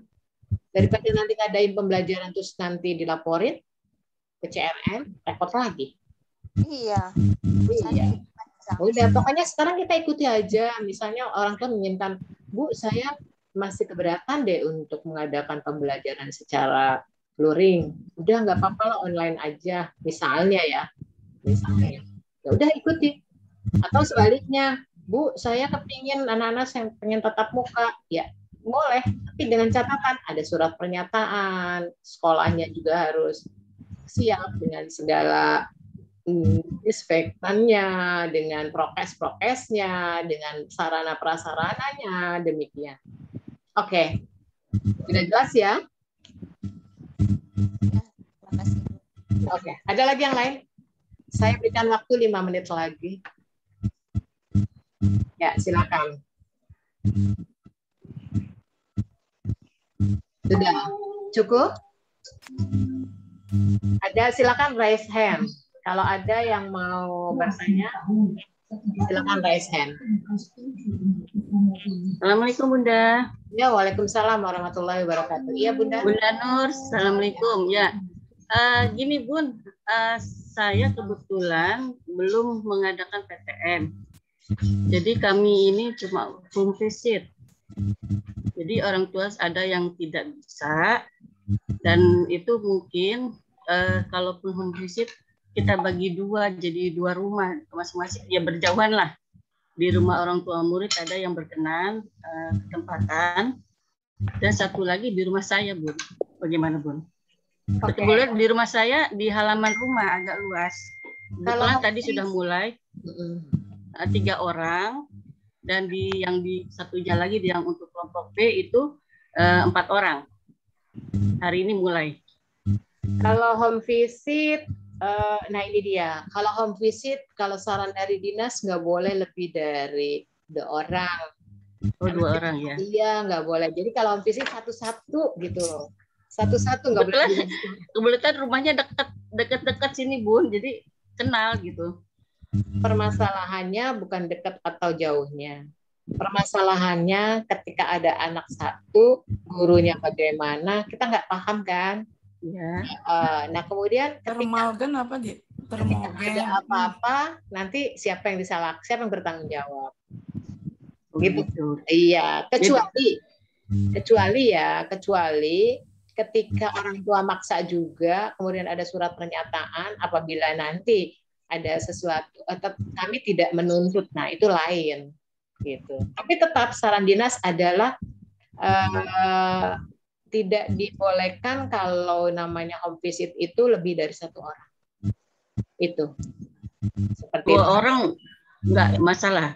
Daripada nanti ngadain pembelajaran terus nanti dilaporin ke CRM, repot lagi. Iya. Udah, pokoknya sekarang kita ikuti aja. Misalnya orang tua menginginkan, Bu, saya masih keberatan deh untuk mengadakan pembelajaran secara luring. Udah nggak apa-apa lah, online aja. Misalnya ya. Ya udah ikuti. Atau sebaliknya, Bu, saya kepingin anak-anak yang pengen tatap muka. Ya, boleh. Tapi dengan catatan ada surat pernyataan. Sekolahnya juga harus siap dengan segala disinfektannya, dengan prokesnya, dengan sarana prasarananya, demikian. Oke. Sudah jelas ya? Oke. Ada lagi yang lain? Saya berikan waktu 5 menit lagi. Ya, silakan. Sudah cukup? Ada, silakan raise hand. Kalau ada yang mau bertanya, silakan raise hand. Assalamualaikum Bunda. Ya, waalaikumsalam warahmatullahi wabarakatuh. Iya Bunda. Bunda Nur, assalamualaikum. Ya, gini Bun, saya kebetulan belum mengadakan PTM. Jadi kami ini cuma home visit. Jadi orang tua ada yang tidak bisa, dan itu mungkin kalaupun home visit kita bagi dua, jadi 2 rumah masing-masing, ya berjauhan lah. Di rumah orang tua murid ada yang berkenan ketempatan, dan satu lagi di rumah saya, Bun. Bagaimana, Bun? Kebetulan di rumah saya di halaman rumah agak luas. Kebetulan tadi sudah mulai 3 orang, dan yang di satunya lagi yang untuk kelompok B itu 4 orang. Hari ini mulai. Kalau home visit, nah ini dia. Kalau home visit, kalau saran dari dinas nggak boleh lebih dari 2 orang. Oh, 2 orang ya? Iya, nggak boleh. Jadi kalau home visit satu-satu gitu. Satu-satu nggak boleh. Kebetulan rumahnya dekat-dekat sini, Bun. Jadi kenal gitu. Permasalahannya bukan dekat atau jauhnya. Permasalahannya ketika ada anak satu, gurunya bagaimana, kita nggak paham kan? Ya. Nah kemudian termalgen apa dia? Termalgen. Ada apa-apa, nanti siapa yang siapa yang bertanggung jawab? Gitu. Iya, kecuali ketika orang tua maksa juga, kemudian ada surat pernyataan apabila nanti ada sesuatu atau kami tidak menuntut, nah itu lain gitu. Tapi tetap saran dinas adalah tidak dibolehkan kalau namanya home visit itu lebih dari 1 orang. Itu. Seperti 2 orang enggak masalah.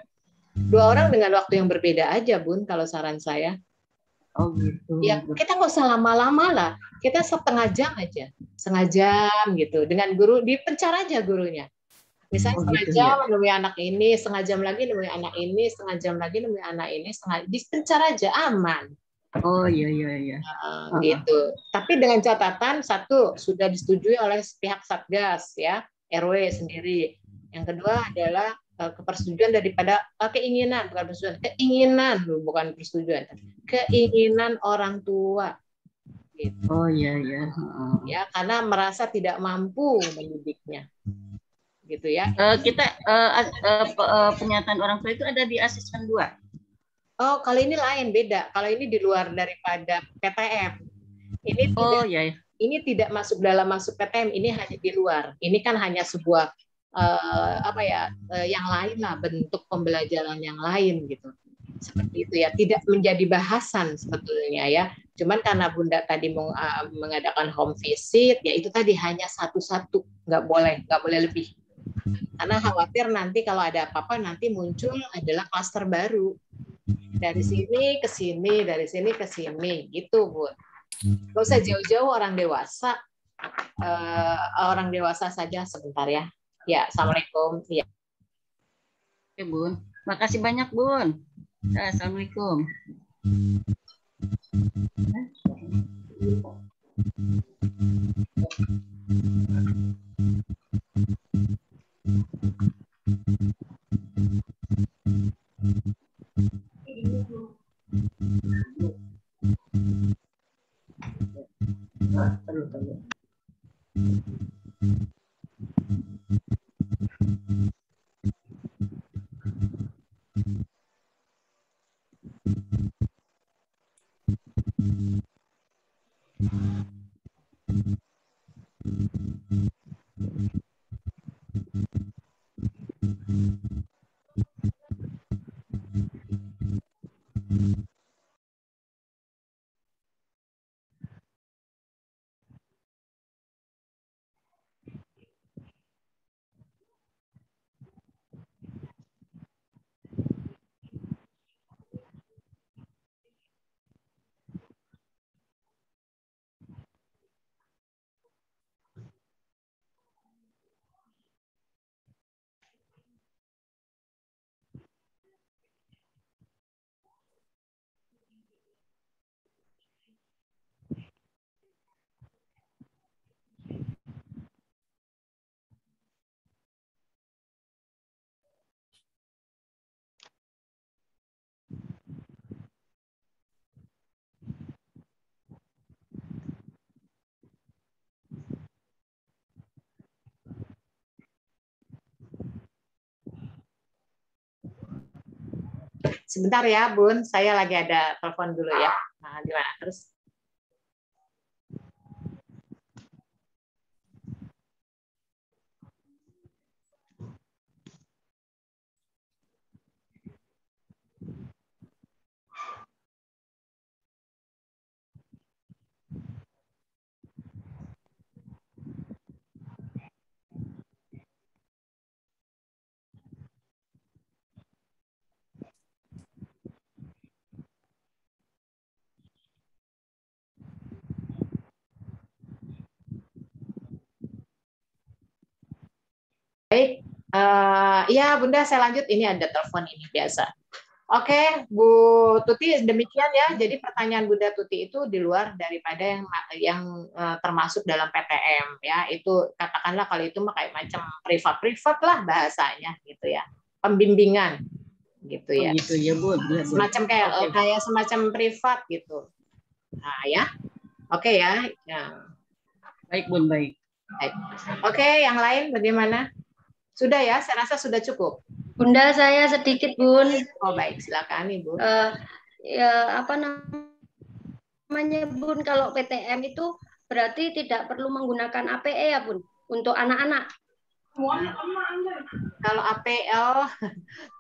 2 orang dengan waktu yang berbeda aja, Bun, kalau saran saya. Oh gitu. Ya, kita nggak usah lama-lama lah. Kita setengah jam aja. Setengah jam gitu. Dengan guru, dipencar aja gurunya. Misalnya setengah jam nemui anak ini, setengah jam lagi nemui anak ini, setengah jam lagi nemui anak ini, dipencar aja, aman. Oh iya. Gitu. Tapi dengan catatan, 1 sudah disetujui oleh pihak Satgas ya, RW sendiri. Yang kedua adalah kepersetujuan daripada keinginan, bukan persetujuan, bukan persetujuan, keinginan orang tua. Gitu. Oh iya. Ya, karena merasa tidak mampu mendidiknya. Gitu ya. Kita pernyataan orang tua itu ada di asesmen 2. Oh, kalau ini lain, beda. Kalau ini di luar daripada PTM. Ini tidak, ya. Ini tidak masuk PTM. Ini hanya di luar. Ini kan hanya sebuah yang lain lah, bentuk pembelajaran yang lain gitu. Seperti itu ya, tidak menjadi bahasan sebetulnya ya. Cuman karena Bunda tadi mengadakan home visit, ya itu tadi hanya satu-satu, nggak boleh lebih. Karena khawatir nanti kalau ada apa-apa nanti muncul adalah klaster baru. Dari sini ke sini, dari sini ke sini, gitu Bu. Nggak usah jauh-jauh orang dewasa saja sebentar ya. Ya, Assalamualaikum. Ya. Oke, Bun. Makasih banyak, Bun. Assalamualaikum. Sebentar ya, Bun. Saya lagi ada telepon dulu ya. Nah, gimana terus? Baik, ya Bunda saya lanjut. Ini ada telepon ini biasa. Oke, Bu Tuti demikian ya. Jadi pertanyaan Bunda Tuti itu di luar daripada yang termasuk dalam PTM ya. Itu katakanlah kalau itu kayak macam privat lah bahasanya gitu ya. Pembimbingan gitu ya. Gitu ya Bu. Semacam kayak semacam privat gitu. Nah ya, oke ya. Baik Bun, baik. Oke, yang lain bagaimana? Sudah ya, saya rasa sudah cukup. Bunda, saya sedikit Bun. Oh baik, silakan Ibu. Ya apa namanya Bun, kalau PTM itu berarti tidak perlu menggunakan APE ya Bun untuk anak-anak. Kalau APL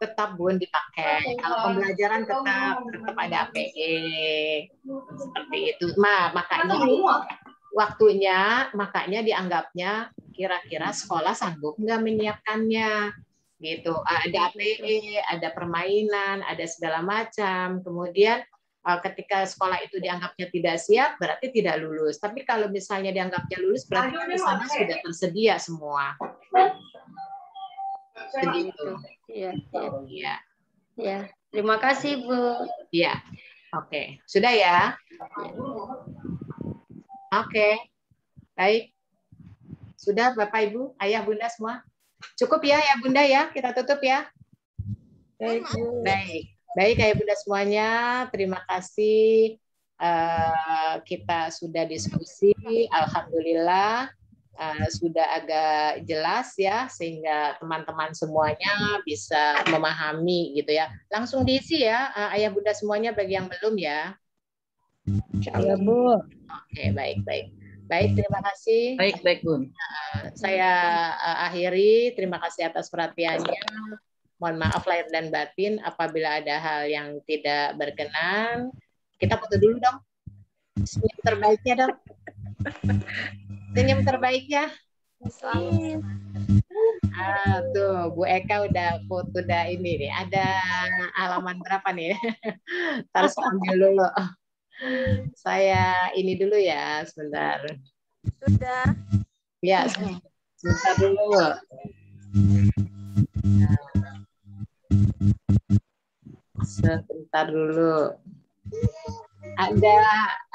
tetap Bun dipakai. Kalau pembelajaran tetap ada APE seperti itu. Makanya dianggapnya kira-kira sekolah sanggup nggak menyiapkannya gitu. Ada APE, ada permainan, ada segala macam. Kemudian ketika sekolah itu dianggapnya tidak siap, berarti tidak lulus. Tapi kalau misalnya dianggapnya lulus, berarti di sana sudah tersedia semua. Begitu. Iya. Ya, terima kasih Bu. Iya. Oke, sudah ya. Oke, baik. Sudah Bapak Ibu, Ayah Bunda semua. Cukup ya Bunda ya, kita tutup ya. Baik Ayah Bunda semuanya, terima kasih. Kita sudah diskusi, alhamdulillah sudah agak jelas ya, sehingga teman-teman semuanya bisa memahami gitu ya. Langsung diisi ya, ayah bunda semuanya bagi yang belum ya. Iya, Bu. Oke, baik. Baik, terima kasih. Baik, Bun. Saya akhiri, terima kasih atas perhatiannya. Mohon maaf lahir dan batin apabila ada hal yang tidak berkenan. Kita foto dulu dong. Senyum terbaiknya dong. Senyum terbaiknya. Tuh Bu Eka udah foto ini nih. Ada halaman berapa nih? Harus ambil dulu. Saya ini dulu ya, sebentar. Sudah. Ya, sebentar dulu. Sebentar dulu.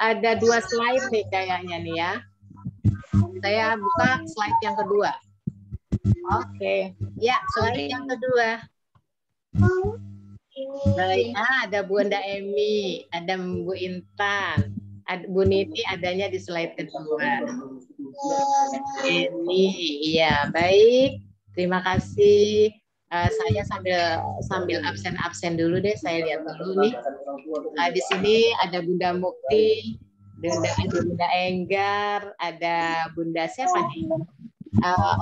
Ada 2 slide nih kayaknya nih ya. Saya buka slide yang kedua. Oke. Ya, slide yang kedua. Baik, ada Bunda Emi, ada Bu Intan, Bu Niti adanya di slide kedua. Ini, iya baik. Terima kasih. Saya sambil absen dulu deh. Saya lihat dulu nih. Di sini ada Bunda Mukti, ada Bunda Enggar, ada Bunda siapa nih?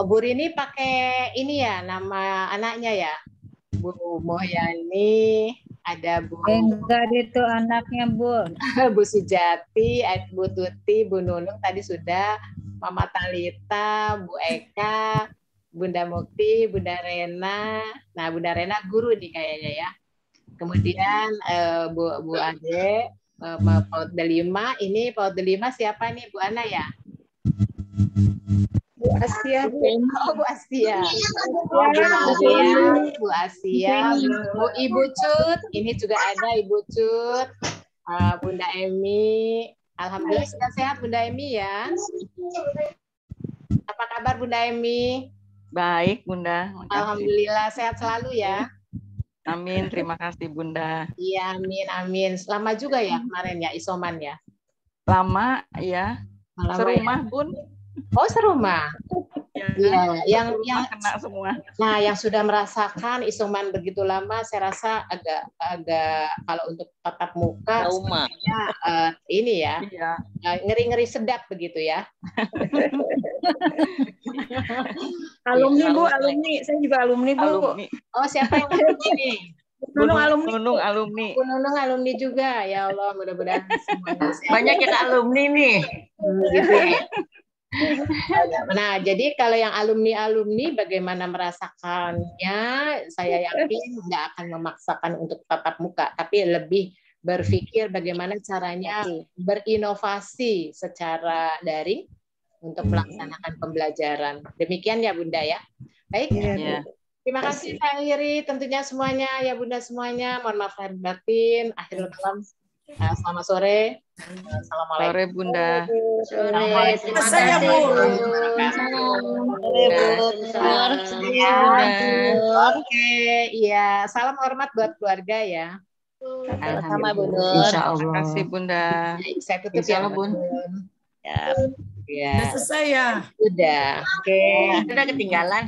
Bu Rini pakai ini ya nama anaknya ya. Bu Mohyani, ada Bu Enggar itu anaknya, Bu. Bu Sujati, Bu Tuti, Bu Nunung tadi sudah, Mama Talita, Bu Eka, Bunda Mukti, Bunda Rena. Nah, Bunda Rena guru nih kayaknya ya. Kemudian Bu Ade, PAUD 5. Ini PAUD 5 siapa nih Bu Ana ya? Bu Asia, Bu. Oh, Bu Asia. Bu Asia, Bu Ibu Cut. Ini juga ada Ibu Cut. Bunda Emi. Alhamdulillah sudah sehat Bunda Emi ya. Apa kabar Bunda Emi? Baik, Bunda. Makasih. Alhamdulillah sehat selalu ya. Amin, terima kasih Bunda. Iya, amin. Lama juga ya kemarin ya isoman ya? Lama ya. Lama serumah, ya? Bun. Oh, serumah. Ya, yang kena semua. Nah, yang sudah merasakan isoman begitu lama, saya rasa agak kalau untuk tatap muka, ini ya, ngeri-ngeri sedap begitu ya. Alumni Bu, alumni. Saya juga alumni Bu. Alumni. Oh, siapa yang alumni nih? Nunung alumni. Nunung alumni. Bu Nunung alumni juga. Ya Allah, mudah-mudahan semuanya sehat. Banyak yang alumni nih. Gitu ya. Nah, jadi kalau yang alumni bagaimana merasakannya, saya yakin nggak akan memaksakan untuk tatap muka, tapi lebih berpikir bagaimana caranya berinovasi secara daring untuk melaksanakan pembelajaran. Demikian ya Bunda ya. Baik. Ya. Terima kasih saya akhiri tentunya semuanya ya Bunda semuanya. Mohon maaf lahir batin. Akhirul kalam. Selamat sore. Assalamualaikum. Sore Bunda. Sore. Terima Saya, kasih. Oke, iya. Salam hormat buat keluarga ya. Sama Bu Nur. Insya Allah. Terima kasih Bunda. Saya tutup ya Bun. Ya. Ya. Udah selesai ya? Udah. Oke. Udah ketinggalan.